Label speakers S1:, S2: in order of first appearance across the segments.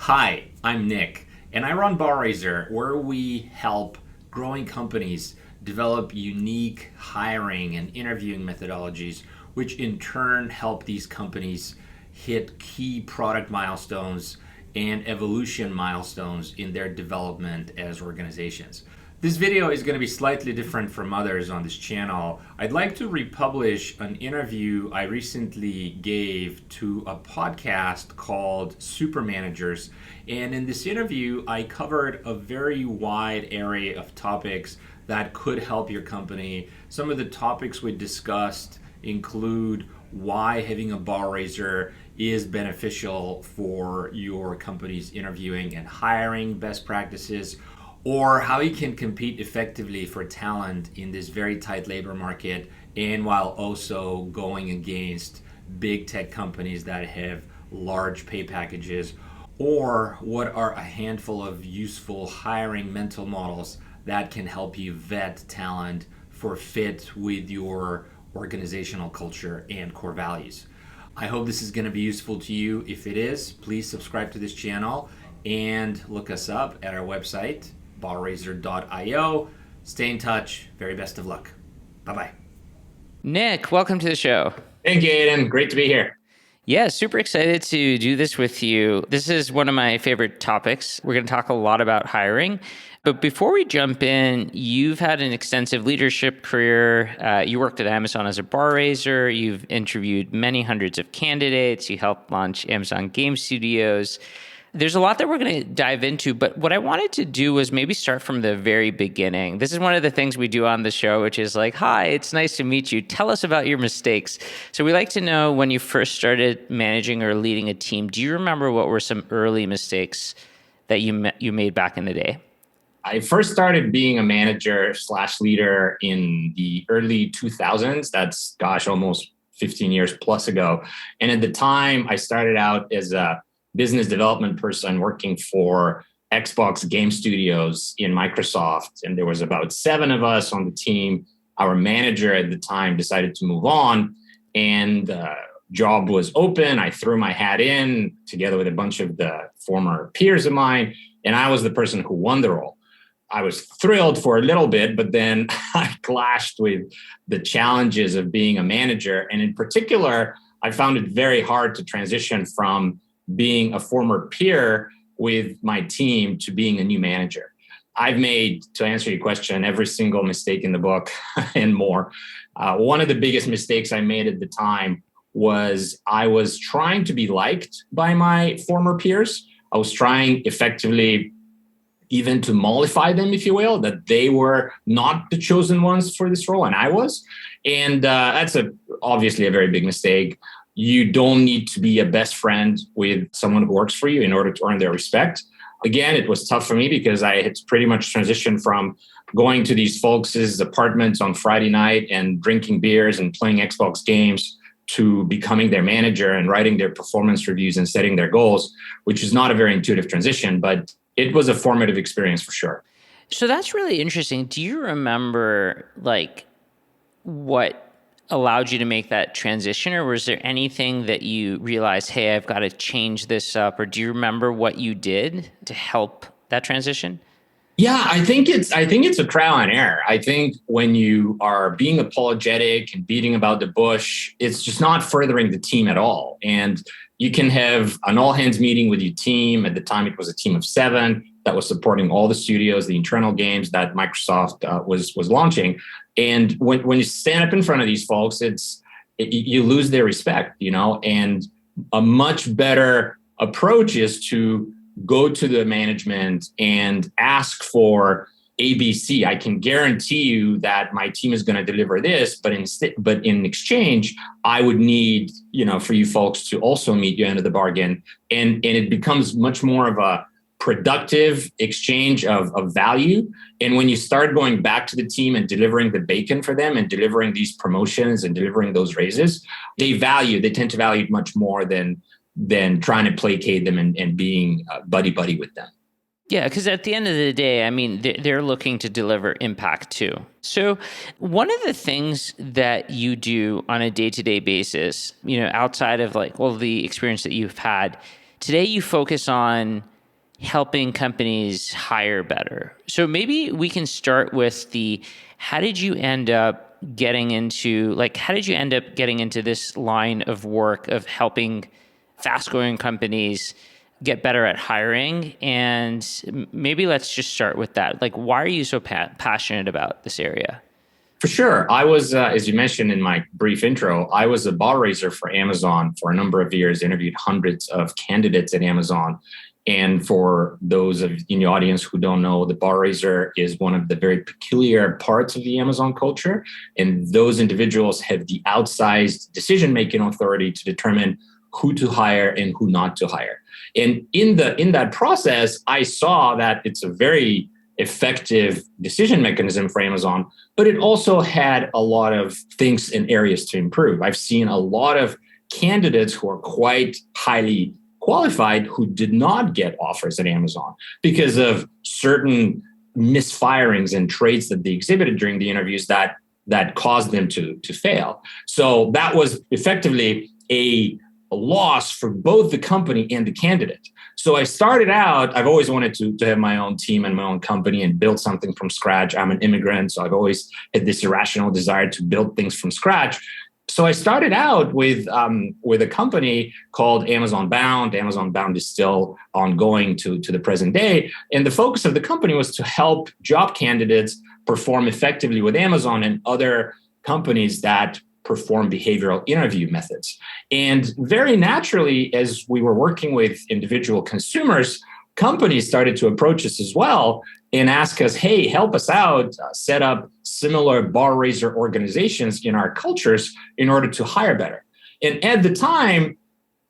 S1: Hi, I'm Nick, and I run BarRaiser, where we help growing companies develop unique hiring and interviewing methodologies, which in turn help these companies hit key product milestones and evolution milestones in their development as organizations. This video is going to be slightly different from others on this channel. I'd like to republish an interview I recently gave to a podcast called Supermanagers. And in this interview, I covered a very wide array of topics that could help your company. Some of the topics we discussed include why having a bar raiser is beneficial for your company's interviewing and hiring best practices, or how you can compete effectively for talent in this very tight labor market, and while also going against big tech companies that have large pay packages, or what are a handful of useful hiring mental models that can help you vet talent for fit with your organizational culture and core values. I hope this is going to be useful to you. If it is, please subscribe to this channel and look us up at our website, barraiser.io. Stay in touch. Very best of luck. Bye-bye.
S2: Nick, welcome to the show.
S3: Thank you, Aiden. Great to be here.
S2: Yeah, super excited to do this with you. This is one of my favorite topics. We're going to talk a lot about hiring. But before we jump in, you've had an extensive leadership career. You worked at Amazon as a bar raiser. You've interviewed many hundreds of candidates. You helped launch Amazon Game Studios. There's a lot that we're going to dive into, but what I wanted to do was maybe start from the very beginning. This is one of the things we do on the show, which is like, hi, it's nice to meet you. Tell us about your mistakes. So we like to know when you first started managing or leading a team, do you remember what were some early mistakes that you made back in the day?
S3: I first started being a manager / leader in the early 2000s. That's, almost 15 years plus ago. And at the time, I started out as a business development person working for Xbox Game Studios in Microsoft. And there was about 7 of us on the team. Our manager at the time decided to move on, and the job was open. I threw my hat in together with a bunch of the former peers of mine, and I was the person who won the role. I was thrilled for a little bit, but then I clashed with the challenges of being a manager. And in particular, I found it very hard to transition from being a former peer with my team to being a new manager. I've made, to answer your question, every single mistake in the book and more. One of the biggest mistakes I made at the time was I was trying to be liked by my former peers. I was trying effectively even to mollify them, if you will, that they were not the chosen ones for this role and I was. And that's obviously a very big mistake. You don't need to be a best friend with someone who works for you in order to earn their respect. Again, it was tough for me because I had pretty much transitioned from going to these folks' apartments on Friday night and drinking beers and playing Xbox games to becoming their manager and writing their performance reviews and setting their goals, which is not a very intuitive transition, but it was a formative experience for sure.
S2: So that's really interesting. Do you remember what allowed you to make that transition, or was there anything that you realized, hey, I've got to change this up? Or do you remember what you did to help that transition?
S3: Yeah, I think it's a trial and error. I think when you are being apologetic and beating about the bush, it's just not furthering the team at all. And you can have an all hands meeting with your team. At the time, it was a team of 7 that was supporting all the studios, the internal games that Microsoft was launching. And when you stand up in front of these folks, you lose their respect, and a much better approach is to go to the management and ask for ABC. I can guarantee you that my team is going to deliver this, but in exchange, I would need, for you folks to also meet your end of the bargain. And it becomes much more of a productive exchange of value. And when you start going back to the team and delivering the bacon for them and delivering these promotions and delivering those raises, they tend to value it much more than trying to placate them and being buddy-buddy with them.
S2: Yeah, because at the end of the day, I mean, they're looking to deliver impact too. So one of the things that you do on a day-to-day basis, outside of the experience that you've had, today you focus on helping companies hire better. So maybe we can start with how did you end up getting into this line of work of helping fast growing companies get better at hiring? And maybe let's just start with that. Like, why are you so passionate about this area?
S3: For sure. I was, as you mentioned in my brief intro, I was a bar raiser for Amazon for a number of years, interviewed hundreds of candidates at Amazon. And for those of in the audience who don't know, the bar raiser is one of the very peculiar parts of the Amazon culture. And those individuals have the outsized decision-making authority to determine who to hire and who not to hire. And in that process, I saw that it's a very effective decision mechanism for Amazon, but it also had a lot of things and areas to improve. I've seen a lot of candidates who are quite highly qualified who did not get offers at Amazon because of certain misfirings and traits that they exhibited during the interviews that caused them to fail. So that was effectively a loss for both the company and the candidate. So I started out, I've always wanted to have my own team and my own company and build something from scratch. I'm an immigrant, so I've always had this irrational desire to build things from scratch. So I started out with a company called Amazon Bound. Amazon Bound is still ongoing to the present day. And the focus of the company was to help job candidates perform effectively with Amazon and other companies that perform behavioral interview methods. And very naturally, as we were working with individual consumers, companies started to approach us as well and ask us, hey, help us out, set up similar bar raiser organizations in our cultures in order to hire better. And at the time,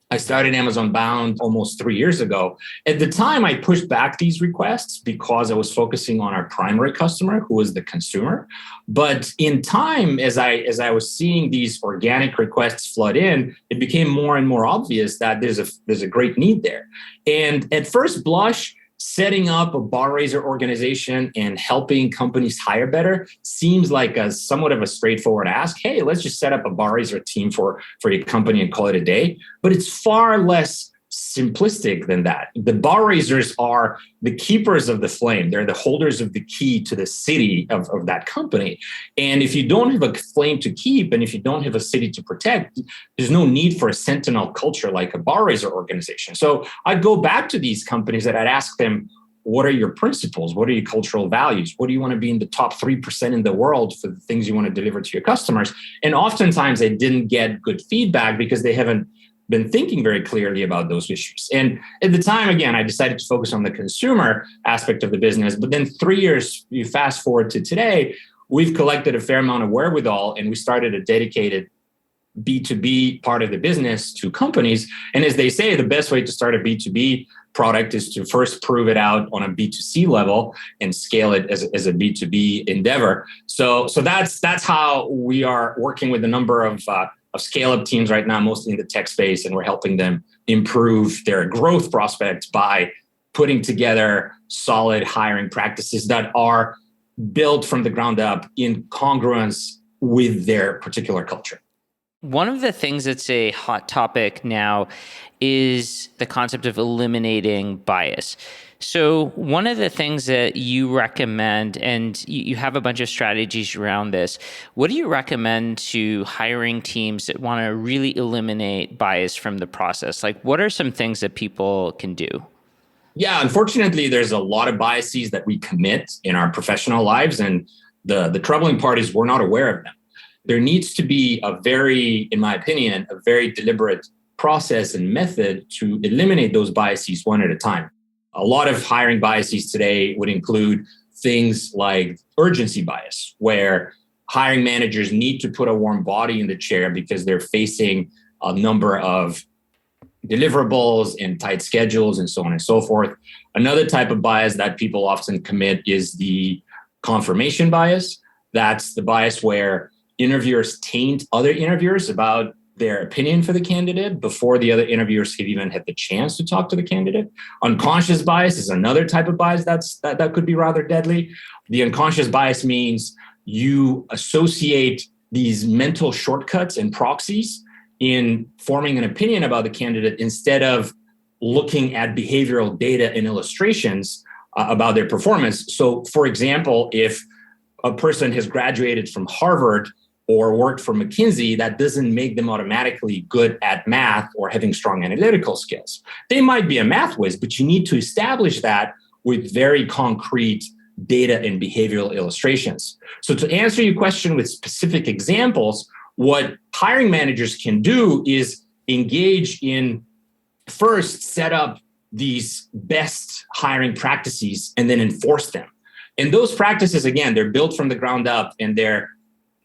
S3: I started Amazon Bound almost 3 years ago. At the time, I pushed back these requests because I was focusing on our primary customer, who was the consumer. But in time, as I was seeing these organic requests flood in, it became more and more obvious that there's a great need there. And at first blush, setting up a bar raiser organization and helping companies hire better seems like a somewhat of a straightforward ask. Hey, let's just set up a bar raiser team for your company and call it a day. But it's far less simplistic than that. The bar raisers are the keepers of the flame. They're the holders of the key to the city of that company. And if you don't have a flame to keep, and if you don't have a city to protect, there's no need for a sentinel culture like a bar raiser organization. So I'd go back to these companies and I'd ask them, what are your principles? What are your cultural values? What do you want to be in the top 3% in the world for the things you want to deliver to your customers? And oftentimes they didn't get good feedback because they haven't been thinking very clearly about those issues. And at the time, again, I decided to focus on the consumer aspect of the business. But then 3 years, you fast forward to today, we've collected a fair amount of wherewithal and we started a dedicated B2B part of the business to companies. And as they say, the best way to start a B2B product is to first prove it out on a B2C level and scale it as a B2B endeavor. So that's how we are working with a number of scale-up teams right now, mostly in the tech space, and we're helping them improve their growth prospects by putting together solid hiring practices that are built from the ground up in congruence with their particular culture.
S2: One of the things that's a hot topic now is the concept of eliminating bias. So one of the things that you recommend, and you have a bunch of strategies around this, what do you recommend to hiring teams that want to really eliminate bias from the process? Like, what are some things that people can do?
S3: Yeah, unfortunately, there's a lot of biases that we commit in our professional lives. And the troubling part is we're not aware of them. There needs to be in my opinion, a very deliberate process and method to eliminate those biases one at a time. A lot of hiring biases today would include things like urgency bias, where hiring managers need to put a warm body in the chair because they're facing a number of deliverables and tight schedules and so on and so forth. Another type of bias that people often commit is the confirmation bias. That's the bias where interviewers taint other interviewers about their opinion for the candidate before the other interviewers have even had the chance to talk to the candidate. Unconscious bias is another type of bias that could be rather deadly. The unconscious bias means you associate these mental shortcuts and proxies in forming an opinion about the candidate instead of looking at behavioral data and illustrations about their performance. So, for example, if a person has graduated from Harvard or worked for McKinsey, that doesn't make them automatically good at math or having strong analytical skills. They might be a math whiz, but you need to establish that with very concrete data and behavioral illustrations. So to answer your question with specific examples, what hiring managers can do is engage in, first, set up these best hiring practices and then enforce them. And those practices, again, they're built from the ground up, and they're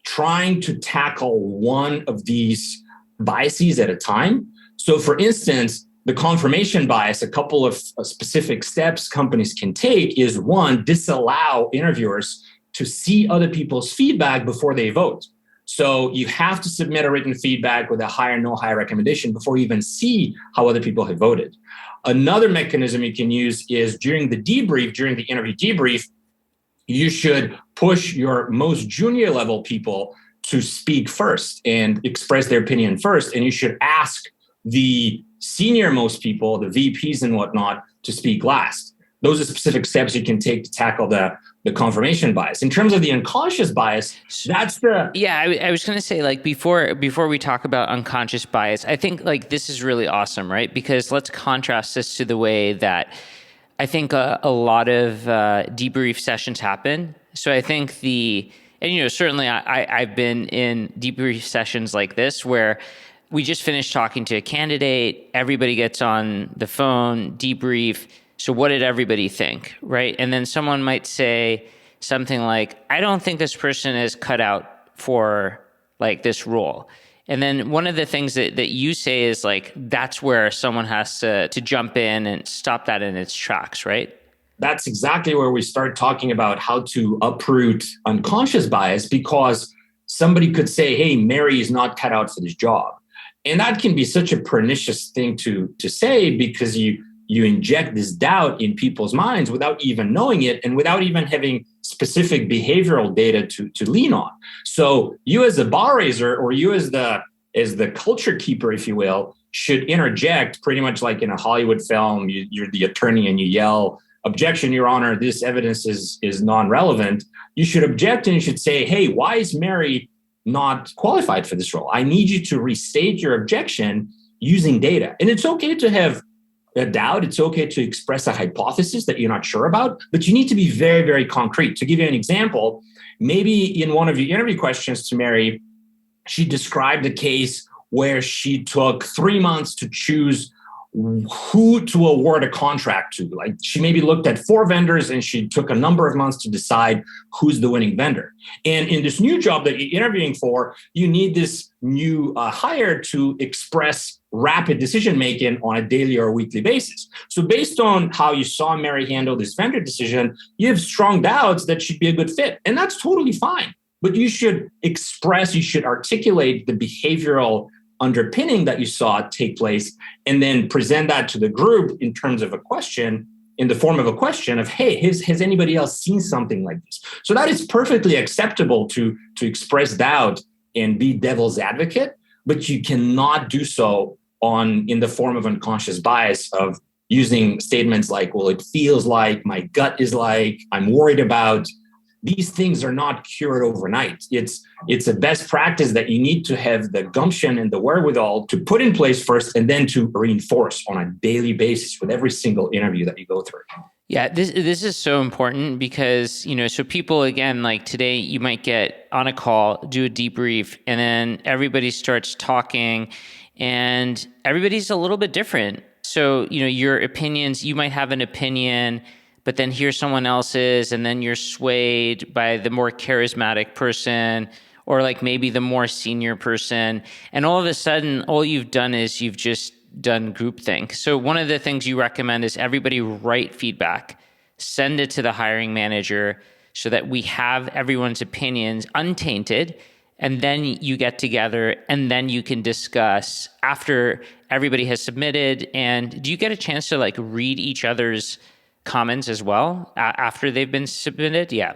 S3: trying to tackle one of these biases at a time. So for instance, the confirmation bias, a couple of specific steps companies can take is, one, disallow interviewers to see other people's feedback before they vote. So you have to submit a written feedback with a hire, no hire recommendation before you even see how other people have voted. Another mechanism you can use is during the interview debrief, you should push your most junior level people to speak first and express their opinion first. And you should ask the senior most people, the VPs and whatnot, to speak last. Those are specific steps you can take to tackle the confirmation bias. In terms of the unconscious bias, that's the...
S2: Yeah, I was going to say, like, before we talk about unconscious bias, I think like this is really awesome, right? Because let's contrast this to the way that I think a lot of debrief sessions happen. So I think certainly I've been in debrief sessions like this where we just finished talking to a candidate, everybody gets on the phone, debrief. So what did everybody think, right? And then someone might say something like, I don't think this person is cut out for like this role. And then one of the things that you say is like, that's where someone has to jump in and stop that in its tracks, right?
S3: That's exactly where we start talking about how to uproot unconscious bias, because somebody could say, hey, Mary is not cut out for this job. And that can be such a pernicious thing to say, because you inject this doubt in people's minds without even knowing it and without even having specific behavioral data to lean on. So you as a bar raiser, or you as the culture keeper, if you will, should interject pretty much like in a Hollywood film. You're the attorney and you yell, objection, Your Honor, this evidence is non-relevant. You should object and you should say, hey, why is Mary not qualified for this role? I need you to restate your objection using data. And it's okay to have a doubt. It's okay to express a hypothesis that you're not sure about, but you need to be very, very concrete. To give you an example, maybe in one of your interview questions to Mary, she described a case where she took 3 months to choose who to award a contract to. Like, she maybe looked at 4 vendors and she took a number of months to decide who's the winning vendor. And in this new job that you're interviewing for, you need this new hire to express rapid decision-making on a daily or weekly basis. So based on how you saw Mary handle this vendor decision, you have strong doubts that she'd be a good fit. And that's totally fine. But you should articulate the behavioral underpinning that you saw take place, and then present that to the group in terms of a question, in the form of a question of, hey, has anybody else seen something like this? So that is perfectly acceptable to express doubt and be devil's advocate, but you cannot do so in the form of unconscious bias of using statements like, well, it feels like, my gut is like, I'm worried about. These things are not cured overnight. It's a best practice that you need to have the gumption and the wherewithal to put in place first, and then to reinforce on a daily basis with every single interview that you go through.
S2: Yeah, this is so important because, so people, again, like today, you might get on a call, do a debrief, and then everybody starts talking and everybody's a little bit different. So, your opinions, you might have an opinion, but then here's someone else's, and then you're swayed by the more charismatic person, or like maybe the more senior person. And all of a sudden, all you've done is you've just done groupthink. So one of the things you recommend is everybody write feedback, send it to the hiring manager so that we have everyone's opinions untainted. And then you get together and then you can discuss after everybody has submitted. And do you get a chance to like read each other's comments as well after they've been submitted? Yeah.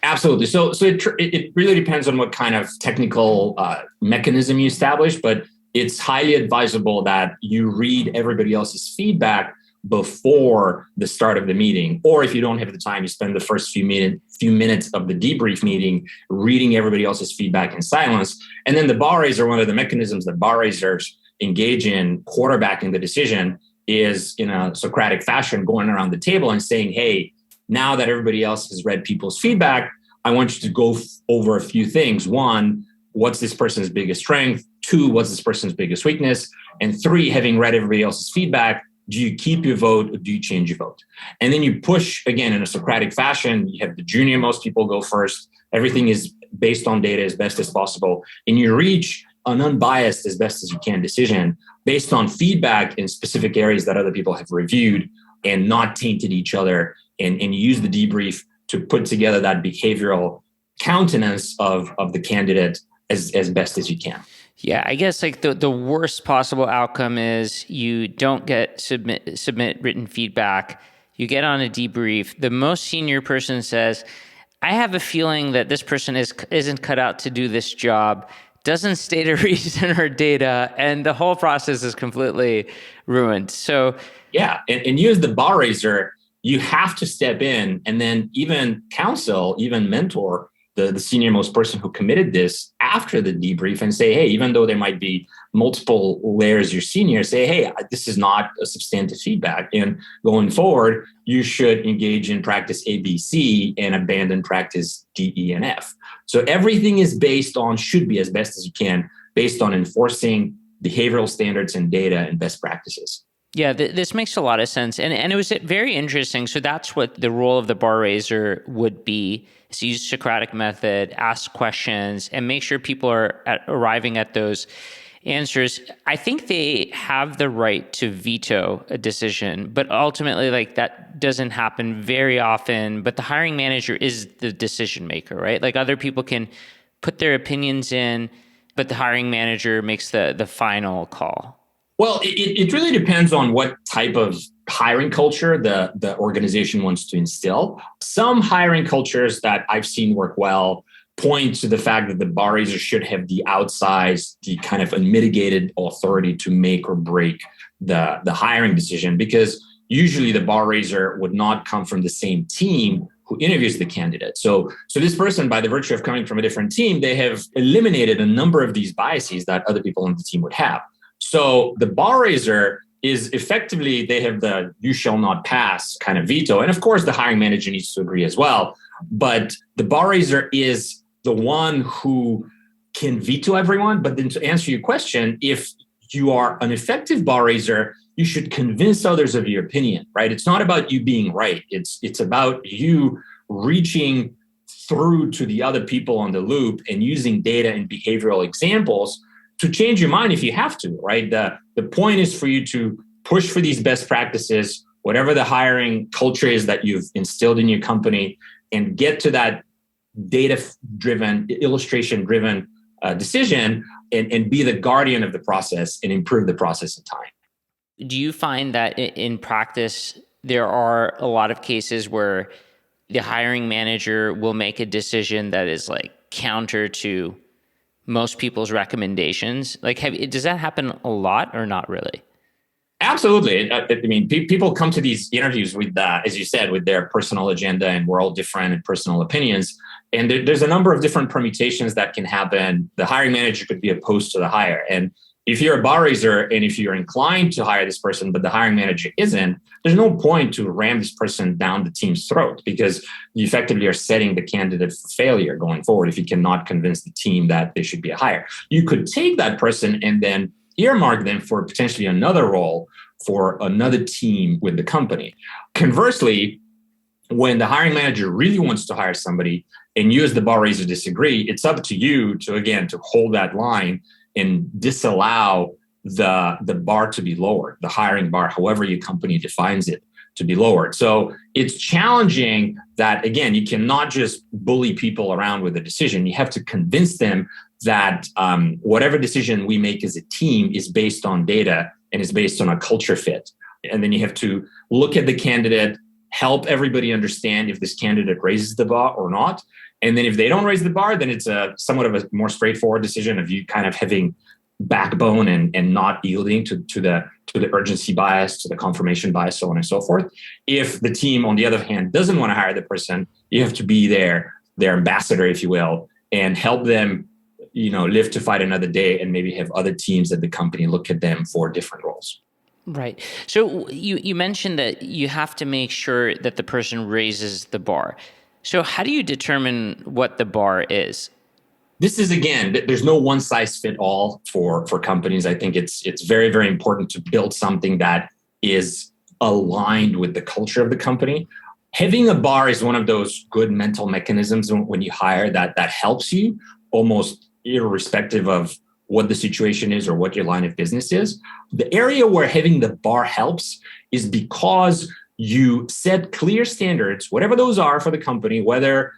S3: Absolutely. So it really depends on what kind of technical mechanism you establish, but it's highly advisable that you read everybody else's feedback before the start of the meeting. Or if you don't have the time, you spend the first few minutes of the debrief meeting reading everybody else's feedback in silence. And then the bar raiser, one of the mechanisms that bar raisers engage in quarterbacking the decision is in a Socratic fashion, going around the table and saying, hey, now that everybody else has read people's feedback, I want you to go over a few things. One, what's this person's biggest strength? Two, what's this person's biggest weakness? And three, having read everybody else's feedback, do you keep your vote or do you change your vote? And then you push, again, in a Socratic fashion. You have the junior most people go first. Everything is based on data as best as possible. And you reach an unbiased as best as you can decision based on feedback in specific areas that other people have reviewed and not tainted each other. And you use the debrief to put together that behavioral countenance of the candidate as best as you can.
S2: Yeah, I guess like the worst possible outcome is you don't get submit written feedback. You get on a debrief. The most senior person says, I have a feeling that this person isn't cut out to do this job, doesn't state a reason or data, and the whole process is completely ruined. So
S3: yeah, and you as the bar raiser, you have to step in and then even counsel, even mentor the senior most person who committed this after the debrief and say, hey, even though there might be multiple layers you're senior, say, hey, this is not a substantive feedback. And going forward, you should engage in practice A, B, C and abandon practice D, E, and F. So everything is should be as best as you can, based on enforcing behavioral standards and data and best practices.
S2: Yeah, this makes a lot of sense. And it was very interesting. So that's what the role of the bar raiser would be, is use Socratic method, ask questions, and make sure people are arriving at those answers. I think they have the right to veto a decision, but ultimately, like, that doesn't happen very often. But the hiring manager is the decision maker, right? Like, other people can put their opinions in, but the hiring manager makes the final call.
S3: Well, it really depends on what type of hiring culture the organization wants to instill. Some hiring cultures that I've seen work well point to the fact that the bar raiser should have the outsized, the kind of unmitigated authority to make or break the hiring decision, because usually the bar raiser would not come from the same team who interviews the candidate. So this person, by the virtue of coming from a different team, they have eliminated a number of these biases that other people on the team would have. So the bar raiser is effectively, they have the you shall not pass kind of veto. And of course, the hiring manager needs to agree as well. But the bar raiser is the one who can veto everyone. But then to answer your question, if you are an effective bar raiser, you should convince others of your opinion, right? It's not about you being right. It's about you reaching through to the other people on the loop and using data and behavioral examples to change your mind if you have to, right? The point is for you to push for these best practices, whatever the hiring culture is that you've instilled in your company, and get to that data-driven, illustration-driven decision and be the guardian of the process and improve the process in time.
S2: Do you find that in practice, there are a lot of cases where the hiring manager will make a decision that is like counter to most people's recommendations? Like, does that happen a lot or not really?
S3: Absolutely. I mean, people come to these interviews with, as you said, with their personal agenda, and we're all different and personal opinions. And there's a number of different permutations that can happen. The hiring manager could be opposed to the hire. And if you're a bar raiser and if you're inclined to hire this person, but the hiring manager isn't, there's no point to ram this person down the team's throat, because you effectively are setting the candidate for failure going forward if you cannot convince the team that they should be a hire. You could take that person and then earmark them for potentially another role for another team with the company. Conversely, when the hiring manager really wants to hire somebody and you as the bar raiser disagree, it's up to you to hold that line and disallow the bar to be lowered, the hiring bar, however your company defines it, to be lowered. So it's challenging that, again, you cannot just bully people around with a decision. You have to convince them that whatever decision we make as a team is based on data and is based on a culture fit. And then you have to look at the candidate, help everybody understand if this candidate raises the bar or not. And then if they don't raise the bar, then it's somewhat of a more straightforward decision of you kind of having backbone and not yielding to the urgency bias, to the confirmation bias, so on and so forth. If the team, on the other hand, doesn't want to hire the person, you have to be their ambassador, if you will, and help them, live to fight another day, and maybe have other teams at the company look at them for different roles.
S2: Right. So you mentioned that you have to make sure that the person raises the bar. So how do you determine what the bar is?
S3: This is, again, there's no one size fit all for companies. I think it's very, very important to build something that is aligned with the culture of the company. Having a bar is one of those good mental mechanisms when you hire that helps you almost irrespective of what the situation is or what your line of business is. The area where having the bar helps is because you set clear standards, whatever those are for the company, whether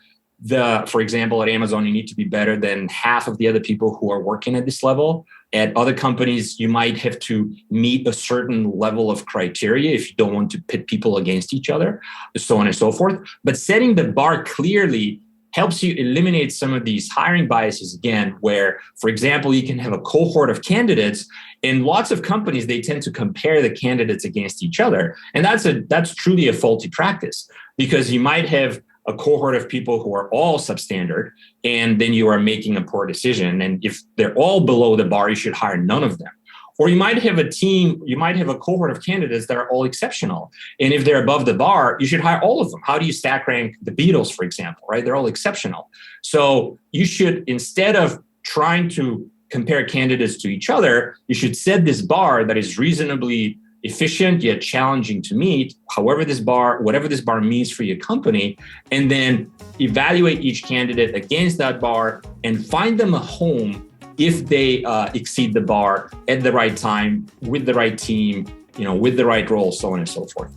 S3: for example, at Amazon, you need to be better than half of the other people who are working at this level. At other companies, you might have to meet a certain level of criteria if you don't want to pit people against each other, so on and so forth. But setting the bar clearly helps you eliminate some of these hiring biases, again, where, for example, you can have a cohort of candidates. In lots of companies, they tend to compare the candidates against each other. And that's truly a faulty practice, because you might have a cohort of people who are all substandard, and then you are making a poor decision. And if they're all below the bar, you should hire none of them. Or you might have a cohort of candidates that are all exceptional. And if they're above the bar, you should hire all of them. How do you stack rank the Beatles, for example, right? They're all exceptional. So you should, instead of trying to compare candidates to each other, you should set this bar that is reasonably efficient yet challenging to meet, whatever this bar means for your company, and then evaluate each candidate against that bar and find them a home if they exceed the bar at the right time, with the right team, with the right role, so on and so forth.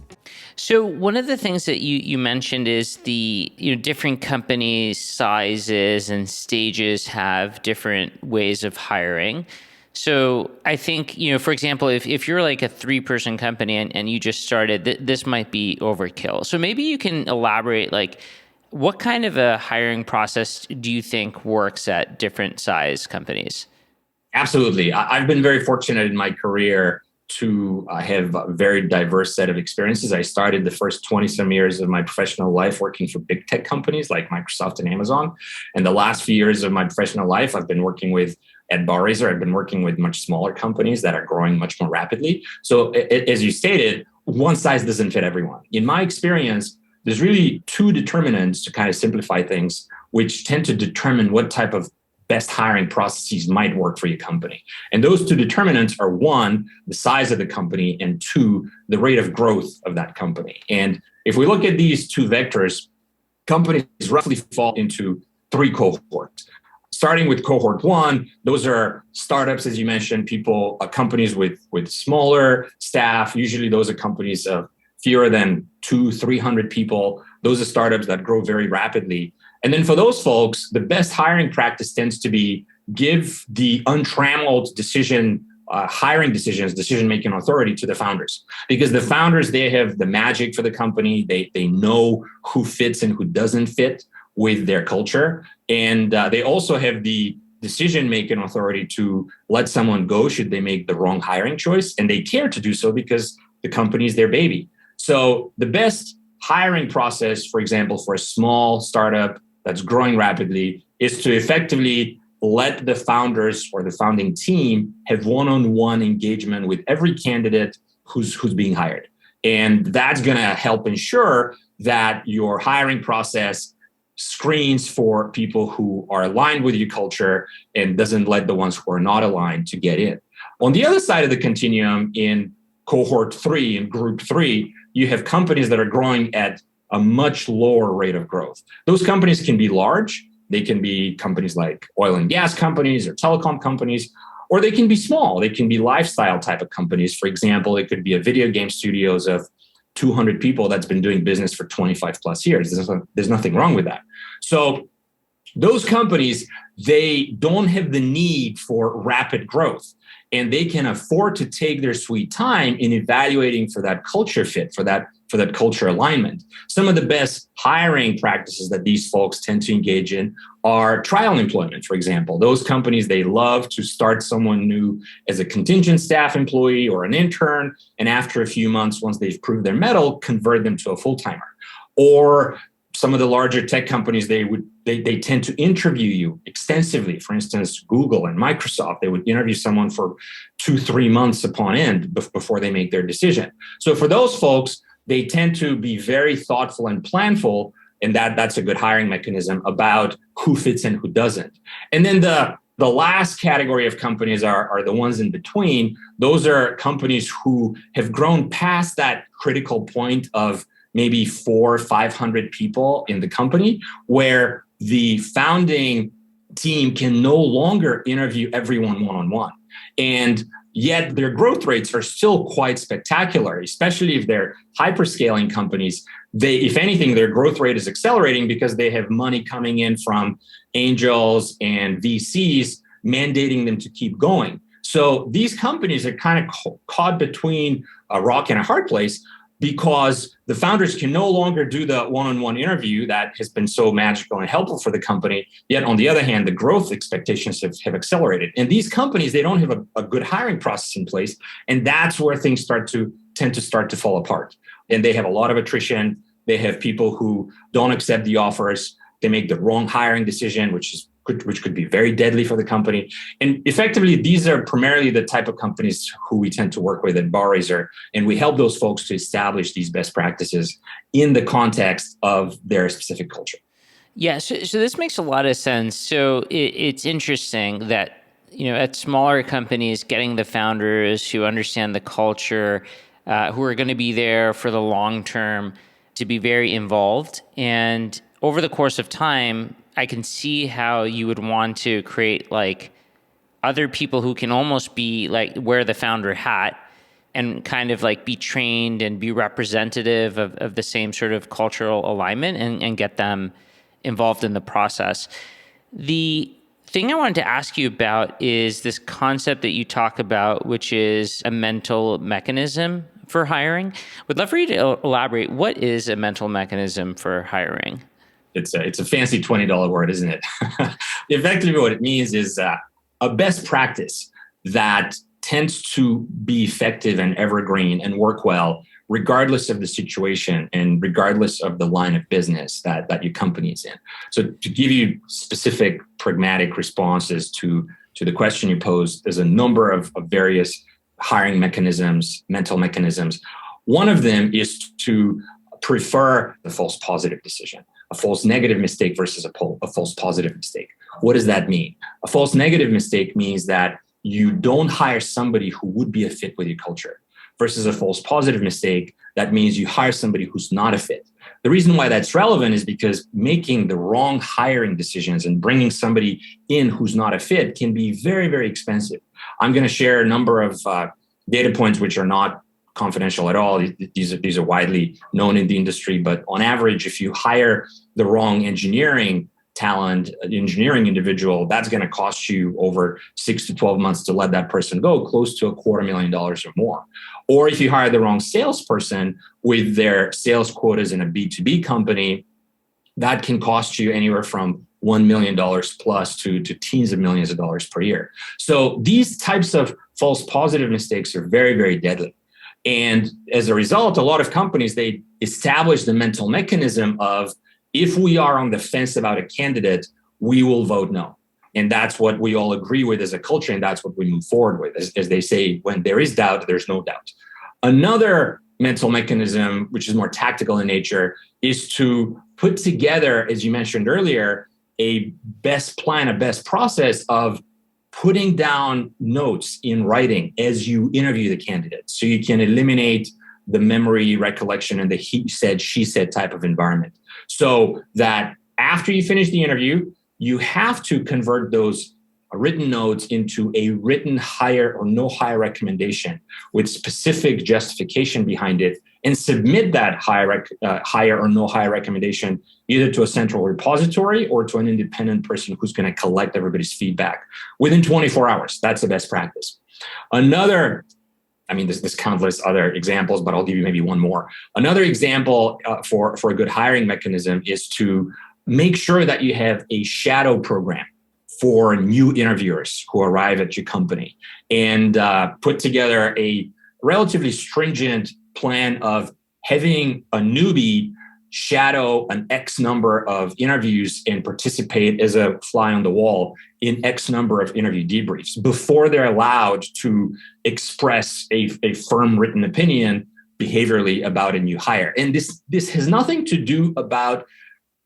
S2: So one of the things that you mentioned is the different companies' sizes and stages have different ways of hiring. So I think, for example, if you're like a 3-person company and you just started, this might be overkill. So maybe you can elaborate, like, what kind of a hiring process do you think works at different size companies?
S3: Absolutely. I've been very fortunate in my career to have a very diverse set of experiences. I started the first 20 some years of my professional life working for big tech companies like Microsoft and Amazon. And the last few years of my professional life, I've been working with at Barraiser, I've been working with much smaller companies that are growing much more rapidly. So as you stated, one size doesn't fit everyone. In my experience, there's really 2 determinants, to kind of simplify things, which tend to determine what type of best hiring processes might work for your company. And those 2 determinants are, 1, the size of the company, and 2, the rate of growth of that company. And if we look at these 2 vectors, companies roughly fall into 3 cohorts. Starting with cohort 1, those are startups, as you mentioned, companies with smaller staff. Usually those are companies of fewer than 200-300 people. Those are startups that grow very rapidly. And then for those folks, the best hiring practice tends to be give the untrammeled decision-making authority to the founders. Because the founders, they have the magic for the company. They know who fits and who doesn't fit with their culture. And they also have the decision-making authority to let someone go should they make the wrong hiring choice. And they care to do so because the company is their baby. So the best hiring process, for example, for a small startup that's growing rapidly, is to effectively let the founders or the founding team have one-on-one engagement with every candidate who's being hired. And that's going to help ensure that your hiring process screens for people who are aligned with your culture and doesn't let the ones who are not aligned to get in. On the other side of the continuum, in cohort 3, in group 3, you have companies that are growing at a much lower rate of growth. Those companies can be large. They can be companies like oil and gas companies or telecom companies, or they can be small. They can be lifestyle type of companies. For example, it could be a video game studios of 200 people that's been doing business for 25 plus years. There's nothing wrong with that. So those companies, they don't have the need for rapid growth, and they can afford to take their sweet time in evaluating for that culture fit, for that for that culture alignment. Some of the best hiring practices that these folks tend to engage in are trial employment, for example. Those companies, they love to start someone new as a contingent staff employee or an intern, and after a few months, once they've proved their mettle, convert them to a full-timer. Or some of the larger tech companies, they tend to interview you extensively. For instance, Google and Microsoft, they would interview someone for 2-3 months upon end before they make their decision. So for those folks, they tend to be very thoughtful and planful, and that's a good hiring mechanism about who fits and who doesn't. And then the last category of companies are the ones in between. Those are companies who have grown past that critical point of maybe 400 or 500 people in the company, where the founding team can no longer interview everyone one-on-one. And yet their growth rates are still quite spectacular, especially if they're hyperscaling companies. If anything, their growth rate is accelerating because they have money coming in from angels and VCs mandating them to keep going. So these companies are kind of caught between a rock and a hard place, because the founders can no longer do the one-on-one interview that has been so magical and helpful for the company. Yet on the other hand, the growth expectations have accelerated. And these companies, they don't have a good hiring process in place. And that's where things tend to fall apart. And they have a lot of attrition. They have people who don't accept the offers. They make the wrong hiring decision, which could be very deadly for the company. And effectively, these are primarily the type of companies who we tend to work with at BarRaiser. And we help those folks to establish these best practices in the context of their specific culture.
S2: Yeah, so this makes a lot of sense. So it's interesting that, at smaller companies, getting the founders who understand the culture, who are going to be there for the long term, to be very involved. And over the course of time, I can see how you would want to create like other people who can almost be like wear the founder hat and kind of like be trained and be representative of the same sort of cultural alignment and get them involved in the process. The thing I wanted to ask you about is this concept that you talk about, which is a mental mechanism for hiring. Would love for you to elaborate. What is a mental mechanism for hiring?
S3: It's a fancy $20 word, isn't it? Effectively, what it means is a best practice that tends to be effective and evergreen and work well, regardless of the situation and regardless of the line of business that your company is in. So to give you specific pragmatic responses to the question you posed, there's a number of various hiring mechanisms, mental mechanisms. One of them is to prefer the false positive decision. A false negative mistake versus a false positive mistake. What does that mean? A false negative mistake means that you don't hire somebody who would be a fit with your culture, versus a false positive mistake, that means you hire somebody who's not a fit. The reason why that's relevant is because making the wrong hiring decisions and bringing somebody in who's not a fit can be very, very expensive. I'm going to share a number of data points which are not confidential at all. These are widely known in the industry, but on average, if you hire the wrong engineering talent, engineering individual, that's going to cost you over 6 to 12 months to let that person go, close to $250,000 or more. Or if you hire the wrong salesperson with their sales quotas in a B2B company, that can cost you anywhere from $1 million plus to teens of millions of dollars per year. So these types of false positive mistakes are very, very deadly. And as a result, a lot of companies, they establish the mental mechanism of, if we are on the fence about a candidate, we will vote no. And that's what we all agree with as a culture, and that's what we move forward with. As they say, when there is doubt, there's no doubt. Another mental mechanism, which is more tactical in nature, is to put together, as you mentioned earlier, a best plan, a best process of putting down notes in writing as you interview the candidate, so you can eliminate the memory recollection and the he said, she said type of environment. So that after you finish the interview, you have to convert those written notes into a written hire or no hire recommendation with specific justification behind it, and submit that hire or no hire recommendation either to a central repository or to an independent person who's going to collect everybody's feedback within 24 hours. That's the best practice. Another I mean, there's countless other examples, but I'll give you maybe one more. Another example for a good hiring mechanism is to make sure that you have a shadow program for new interviewers who arrive at your company, and put together a relatively stringent plan of having a newbie shadow an X number of interviews and participate as a fly on the wall in X number of interview debriefs before they're allowed to express a firm written opinion behaviorally about a new hire. And this has nothing to do about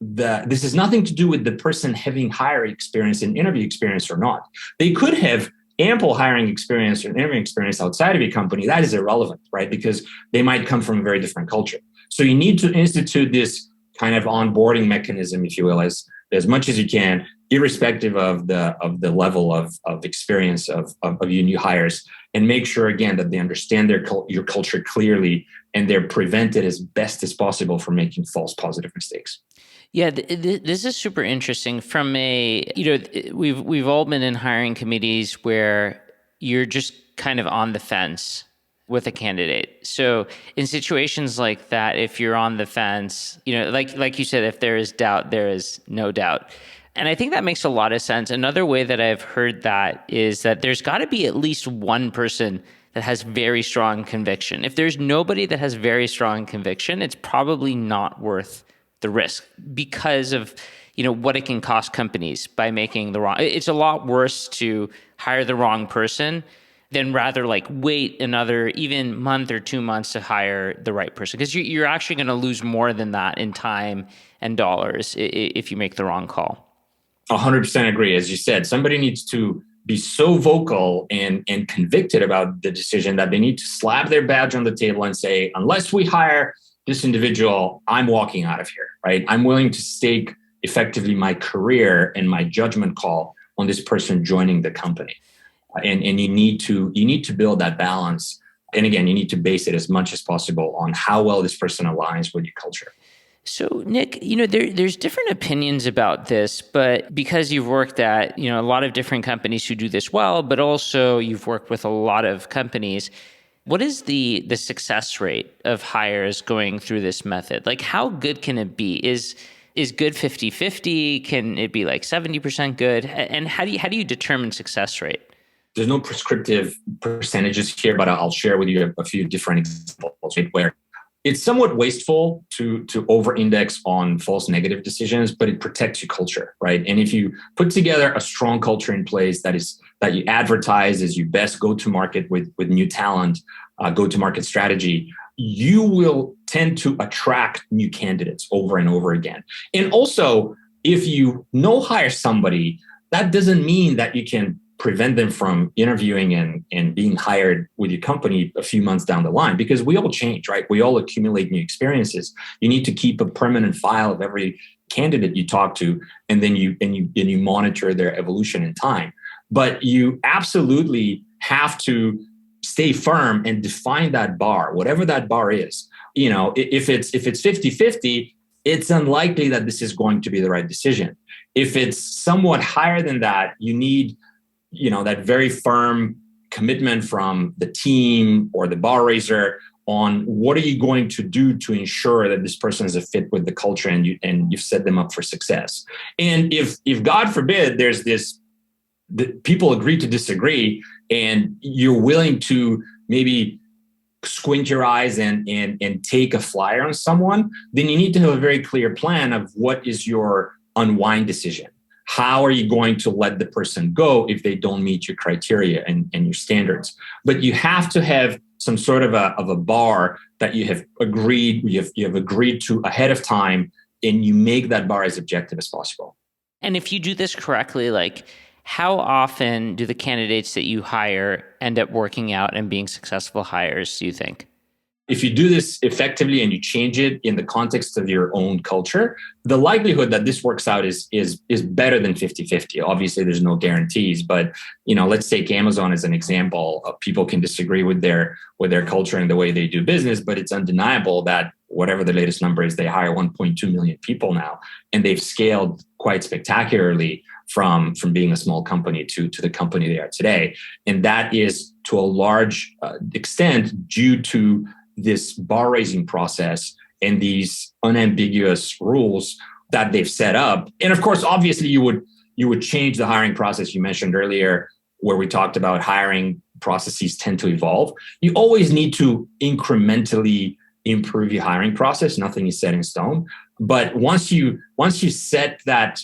S3: this has nothing to do with the person having hiring experience and interview experience or not. They could have ample hiring experience or interviewing experience outside of your company. That is irrelevant, right? Because they might come from a very different culture. So you need to institute this kind of onboarding mechanism, if you will, as much as you can, irrespective of the level of experience of your new hires, and make sure again that they understand your culture clearly and they're prevented as best as possible from making false positive mistakes.
S2: Yeah, this is super interesting. From we've all been in hiring committees where you're just kind of on the fence with a candidate. So in situations like that, if you're on the fence, like you said, if there is doubt, there is no doubt. And I think that makes a lot of sense. Another way that I've heard that is that there's got to be at least one person that has very strong conviction. If there's nobody that has very strong conviction, it's probably not worth the risk because of what it can cost companies by making the wrong. It's a lot worse to hire the wrong person than rather wait another even month or 2 months to hire the right person, because you're actually going to lose more than that in time and dollars if you make the wrong call.
S3: 100% agree. As you said, somebody needs to be so vocal and convicted about the decision that they need to slap their badge on the table and say, unless we hire this individual, I'm walking out of here, right? I'm willing to stake effectively my career and my judgment call on this person joining the company. And you need to build that balance. And again, you need to base it as much as possible on how well this person aligns with your culture.
S2: So, Nick, there's different opinions about this, but because you've worked at, a lot of different companies who do this well, but also you've worked with a lot of companies, what is the success rate of hires going through this method? How good can it be? Is good 50-50? Can it be 70% good? And how do you determine success rate?
S3: There's no prescriptive percentages here, but I'll share with you a few different examples, right, where it's somewhat wasteful to over-index on false negative decisions, but it protects your culture, right? And if you put together a strong culture in place that you advertise as your best go-to-market with new talent, go-to-market strategy, you will tend to attract new candidates over and over again. And also, if you hire somebody, that doesn't mean that you can prevent them from interviewing and being hired with your company a few months down the line, because we all change, right? We all accumulate new experiences. You need to keep a permanent file of every candidate you talk to, and then you monitor their evolution in time. But you absolutely have to stay firm and define that bar, whatever that bar is. If it's 50-50, it's unlikely that this is going to be the right decision. If it's somewhat higher than that, you need that very firm commitment from the team or the bar raiser on what are you going to do to ensure that this person is a fit with the culture and you've set them up for success. And if God forbid there's people agree to disagree and you're willing to maybe squint your eyes and take a flyer on someone, then you need to have a very clear plan of what is your unwind decision. How are you going to let the person go if they don't meet your criteria and your standards? But you have to have some sort of a bar that you have agreed to ahead of time, and you make that bar as objective as possible.
S2: And if you do this correctly, how often do the candidates that you hire end up working out and being successful hires, do you think?
S3: If you do this effectively and you change it in the context of your own culture, the likelihood that this works out is better than 50-50. Obviously, there's no guarantees, but let's take Amazon as an example. People can disagree with their culture and the way they do business, but it's undeniable that whatever the latest number is, they hire 1.2 million people now, and they've scaled quite spectacularly from being a small company to the company they are today. And that is to a large extent due to this bar raising process and these unambiguous rules that they've set up. And of course, obviously, you would change the hiring process you mentioned earlier, where we talked about hiring processes tend to evolve. You always need to incrementally improve your hiring process. Nothing is set in stone. But once you set that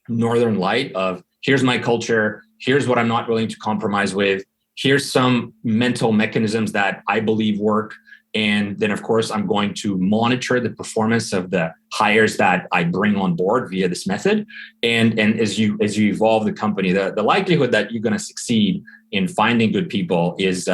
S3: northern light of here's my culture, here's what I'm not willing to compromise with, here's some mental mechanisms that I believe work. And then, of course, I'm going to monitor the performance of the hires that I bring on board via this method. And as you evolve the company, the likelihood that you're going to succeed in finding good people is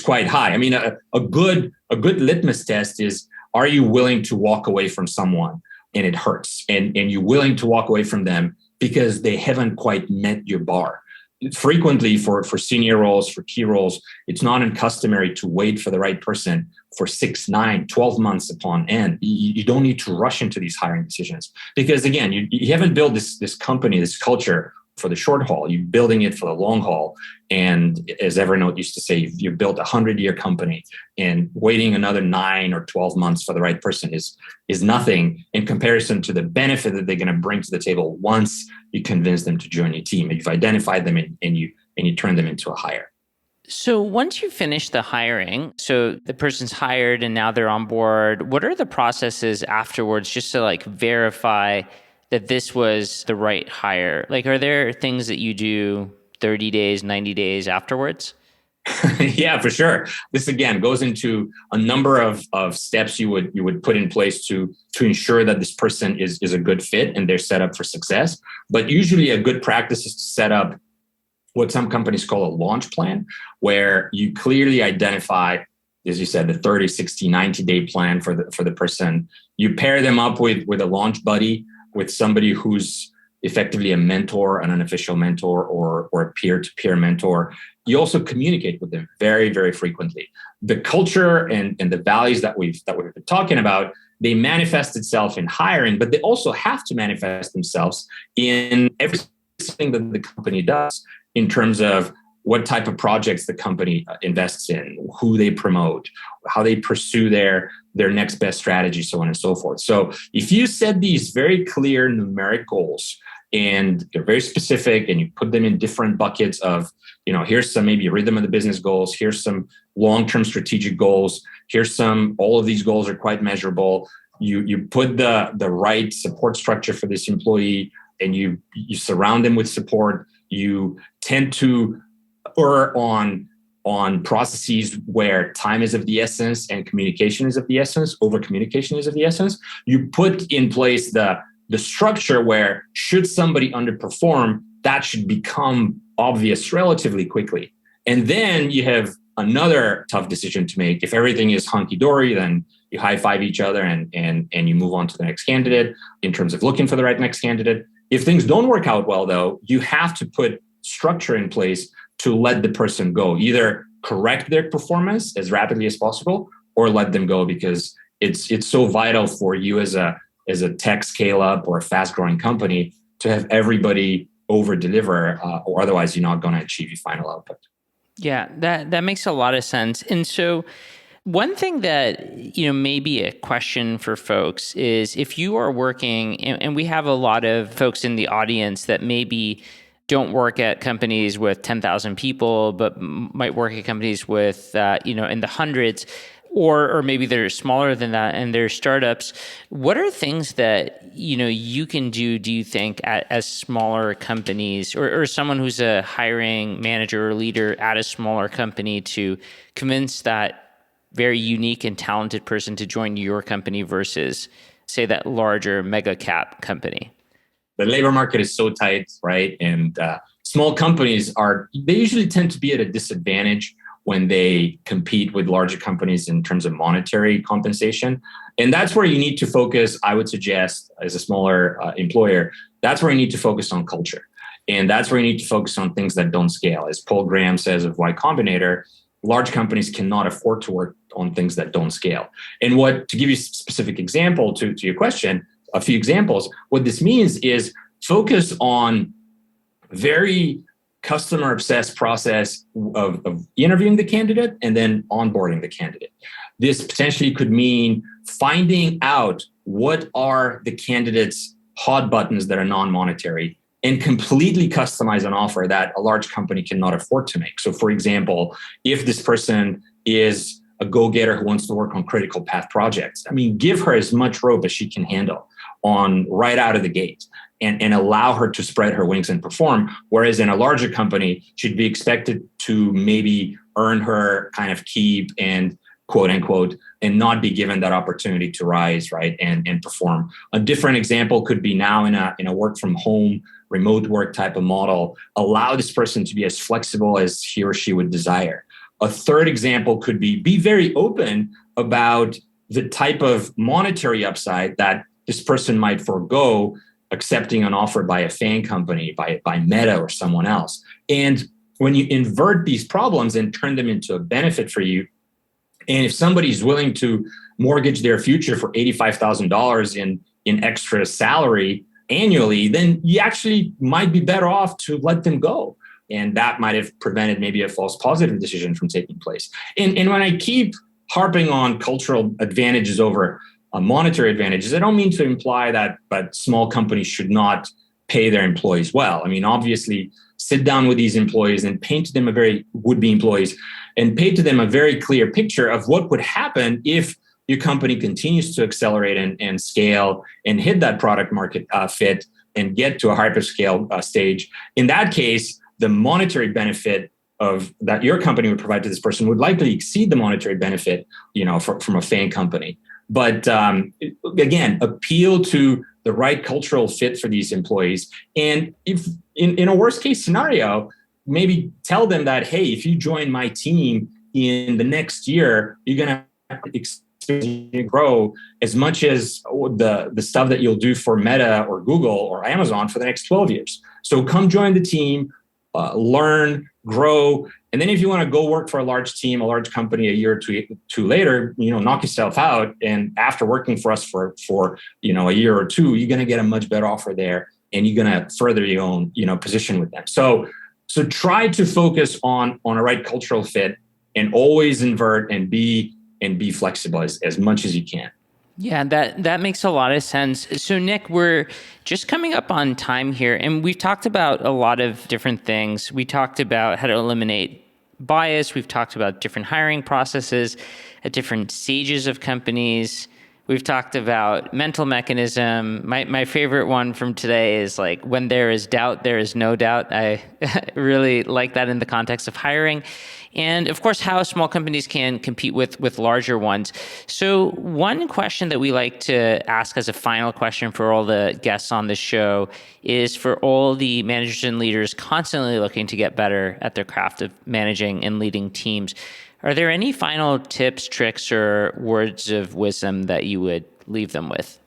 S3: quite high. I mean, a good litmus test is, are you willing to walk away from someone and it hurts, and you're willing to walk away from them because they haven't quite met your bar? Frequently for senior roles, for key roles, it's not uncustomary to wait for the right person for 6, 9, 12 months upon end. You don't need to rush into these hiring decisions because, again, you haven't built this company, this culture for the short haul. You're building it for the long haul. And as Evernote used to say, you've built a 100-year company, and waiting another 9 or 12 months for the right person is nothing in comparison to the benefit that they're going to bring to the table once you convince them to join your team. You've identified them and you turn them into a hire.
S2: So once you finish the hiring, so the person's hired and now they're on board, what are the processes afterwards just to verify that this was the right hire? Are there things that you do 30 days, 90 days afterwards?
S3: Yeah, for sure. This again goes into a number of steps you would put in place to ensure that this person is a good fit and they're set up for success. But usually a good practice is to set up what some companies call a launch plan, where you clearly identify, as you said, the 30, 60, 90-day plan for the person. You pair them up with a launch buddy, with somebody who's effectively a mentor, an unofficial mentor, or a peer-to-peer mentor. You also communicate with them very, very frequently. The culture and the values that we've been talking about, they manifest itself in hiring, but they also have to manifest themselves in everything that the company does in terms of what type of projects the company invests in, who they promote, how they pursue their next best strategy, so on and so forth. So if you set these very clear numeric goals and they're very specific and you put them in different buckets of, here's some maybe rhythm of the business goals, here's some long-term strategic goals, all of these goals are quite measurable. You put the right support structure for this employee and you surround them with support. You tend to or on processes where time is of the essence and communication is of the essence, over communication is of the essence. You put in place the structure where should somebody underperform, that should become obvious relatively quickly. And then you have another tough decision to make. If everything is hunky-dory, then you high-five each other and you move on to the next candidate in terms of looking for the right next candidate. If things don't work out well, though, you have to put structure in place to let the person go, either correct their performance as rapidly as possible or let them go, because it's so vital for you as a tech scale up or a fast growing company to have everybody over deliver, or otherwise you're not going to achieve your final output.
S2: Yeah, that makes a lot of sense. And so one thing that, may be a question for folks is if you are working, and we have a lot of folks in the audience that maybe don't work at companies with 10,000 people, but might work at companies with, in the hundreds, or maybe they're smaller than that and they're startups. What are things that, you can do you think, as smaller companies or someone who's a hiring manager or leader at a smaller company to convince that very unique and talented person to join your company versus, say, that larger mega cap company?
S3: The labor market is so tight, right? And small companies they usually tend to be at a disadvantage when they compete with larger companies in terms of monetary compensation. And that's where you need to focus, I would suggest, as a smaller employer, that's where you need to focus on culture. And that's where you need to focus on things that don't scale. As Paul Graham says of Y Combinator, large companies cannot afford to work on things that don't scale. And to give you a specific example to your question, a few examples, what this means is focus on very customer obsessed process of interviewing the candidate and then onboarding the candidate. This potentially could mean finding out what are the candidate's hot buttons that are non-monetary and completely customize an offer that a large company cannot afford to make. So for example, if this person is a go-getter who wants to work on critical path projects, I mean, give her as much rope as she can handle on right out of the gate and allow her to spread her wings and perform. Whereas in a larger company, she'd be expected to maybe earn her kind of keep and quote unquote, and not be given that opportunity to rise, right, and perform. A different example could be now in a work from home, remote work type of model, allow this person to be as flexible as he or she would desire. A third example could be very open about the type of monetary upside that this person might forego accepting an offer by a FAANG company, by Meta or someone else. And when you invert these problems and turn them into a benefit for you, and if somebody's willing to mortgage their future for $85,000 in extra salary annually, then you actually might be better off to let them go. And that might have prevented maybe a false positive decision from taking place. And when I keep harping on cultural advantages over monetary advantages, I don't mean to imply that small companies should not pay their employees well. I mean, obviously, sit down with these employees and paint to them would-be employees and paint to them a very clear picture of what would happen if your company continues to accelerate and scale and hit that product market fit and get to a hyperscale stage. In that case, the monetary benefit of that your company would provide to this person would likely exceed the monetary benefit, from a FAANG company. But again, appeal to the right cultural fit for these employees. And if in a worst case scenario, maybe tell them that, hey, if you join my team in the next year, you're going to grow as much as the stuff that you'll do for Meta or Google or Amazon for the next 12 years. So come join the team, learn, grow. And then if you want to go work for a large team, a large company a year or two later, knock yourself out. And after working for us for a year or two, you're going to get a much better offer there and you're going to further your own, position with them. So try to focus on a right cultural fit and always invert and be flexible as much as you can.
S2: Yeah, that makes a lot of sense. So Nick, we're just coming up on time here, and we've talked about a lot of different things. We talked about how to eliminate bias. We've talked about different hiring processes at different stages of companies. We've talked about mental mechanism. My favorite one from today is like, when there is doubt, there is no doubt. I really like that in the context of hiring. And of course, how small companies can compete with larger ones. So one question that we like to ask as a final question for all the guests on the show is for all the managers and leaders constantly looking to get better at their craft of managing and leading teams. Are there any final tips, tricks, or words of wisdom that you would leave them with?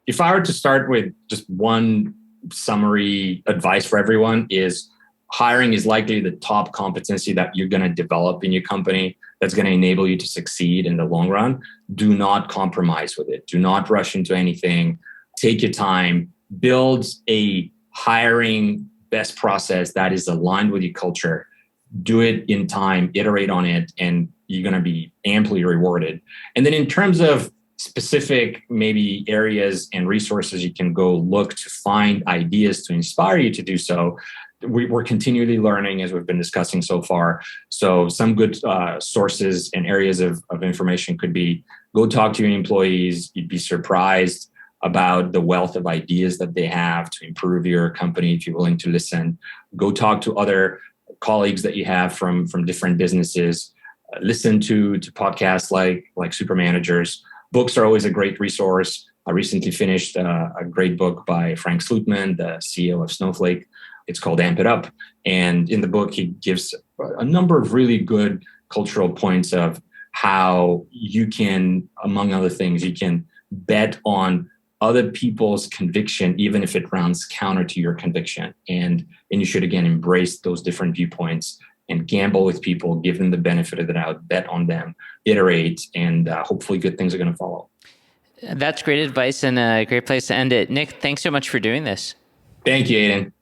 S3: If I were to start with just one summary advice for everyone is hiring is likely the top competency that you're going to develop in your company that's going to enable you to succeed in the long run. Do not compromise with it. Do not rush into anything. Take your time. Build a hiring best process that is aligned with your culture. Do it in time, iterate on it, and you're going to be amply rewarded. And then in terms of specific maybe areas and resources you can go look to find ideas to inspire you to do so, we're continually learning as we've been discussing so far. So some good sources and areas of information could be go talk to your employees. You'd be surprised about the wealth of ideas that they have to improve your company if you're willing to listen. Go talk to other colleagues that you have from different businesses. Listen to podcasts like Supermanagers. Books are always a great resource. I recently finished a great book by Frank Slootman, the CEO of Snowflake. It's called Amp It Up. And in the book, he gives a number of really good cultural points of how you can, among other things, you can bet on other people's conviction, even if it runs counter to your conviction. And you should, again, embrace those different viewpoints and gamble with people, give them the benefit of the doubt, bet on them, iterate, and hopefully good things are going to follow.
S2: That's great advice and a great place to end it. Nick, thanks so much for doing this.
S3: Thank you, Aiden.